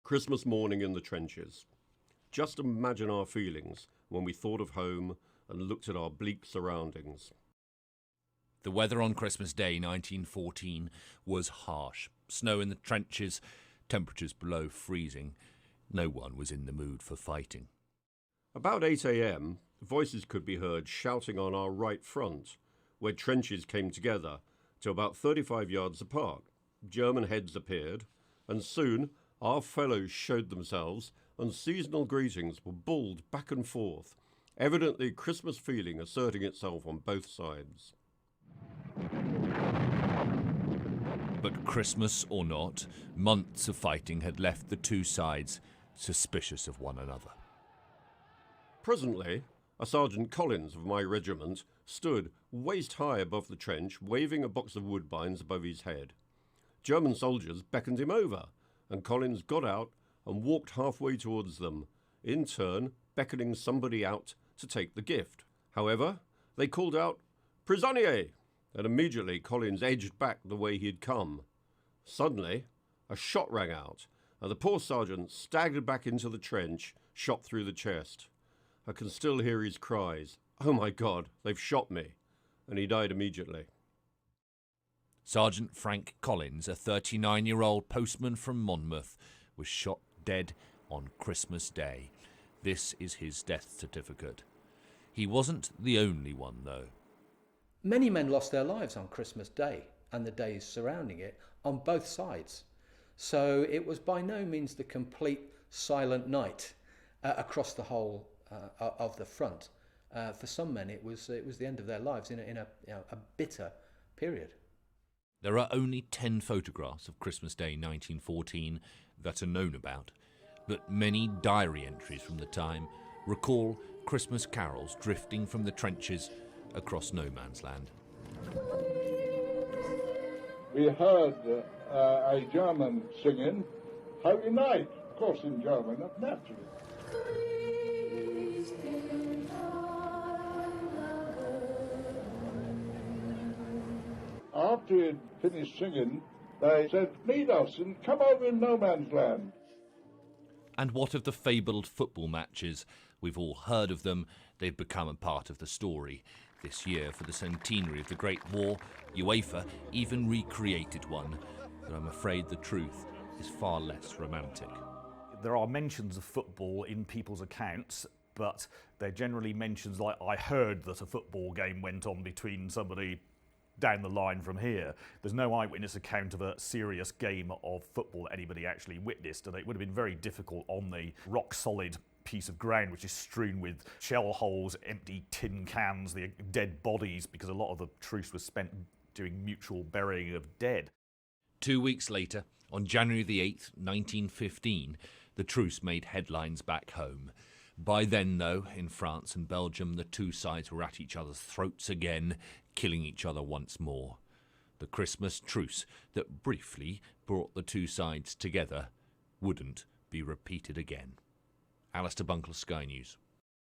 Christmas morning in the trenches. Just imagine our feelings when we thought of home and looked at our bleak surroundings. The weather on Christmas Day 1914 was harsh. Snow in the trenches, temperatures below freezing. No one was in the mood for fighting. About 8 a.m, voices could be heard shouting on our right front, where trenches came together to about 35 yards apart. German heads appeared, and soon our fellows showed themselves, and seasonal greetings were bawled back and forth, evidently Christmas feeling asserting itself on both sides. But Christmas or not, months of fighting had left the two sides suspicious of one another. Presently, a Sergeant Collins of my regiment stood waist high above the trench, waving a box of woodbines above his head. German soldiers beckoned him over, and Collins got out and walked halfway towards them, in turn beckoning somebody out to take the gift. However, they called out, "Prisonnier!" and immediately Collins edged back the way he had come. Suddenly, a shot rang out, and the poor sergeant staggered back into the trench, shot through the chest. I can still hear his cries, "Oh my God, they've shot me," and he died immediately. Sergeant Frank Collins, a 39-year-old postman from Monmouth, was shot dead on Christmas Day. This is his death certificate. He wasn't the only one, though. Many men lost their lives on Christmas Day and the days surrounding it on both sides. So it was by no means the complete silent night across the whole of the front. For some men, it was the end of their lives in a bitter period. There are only 10 photographs of Christmas Day 1914 that are known about, but many diary entries from the time recall Christmas carols drifting from the trenches across no man's land. We heard a German singing Holy Night, of course in German, naturally. After he had finished singing, they said, "Meet us and come over in no man's land." And what of the fabled football matches? We've all heard of them. They've become a part of the story. This year, for the centenary of the Great War, UEFA even recreated one. But I'm afraid the truth is far less romantic. There are mentions of football in people's accounts, but they're generally mentions like, "I heard that a football game went on between somebody down the line from here." There's no eyewitness account of a serious game of football that anybody actually witnessed, and it would have been very difficult on the rock-solid piece of ground which is strewn with shell holes, empty tin cans, the dead bodies, because a lot of the truce was spent doing mutual burying of dead. 2 weeks later, on January the 8th, 1915, the truce made headlines back home. By then, though, in France and Belgium, the two sides were at each other's throats again, killing each other once more. The Christmas truce that briefly brought the two sides together wouldn't be repeated again. Alistair Bunkle, Sky News.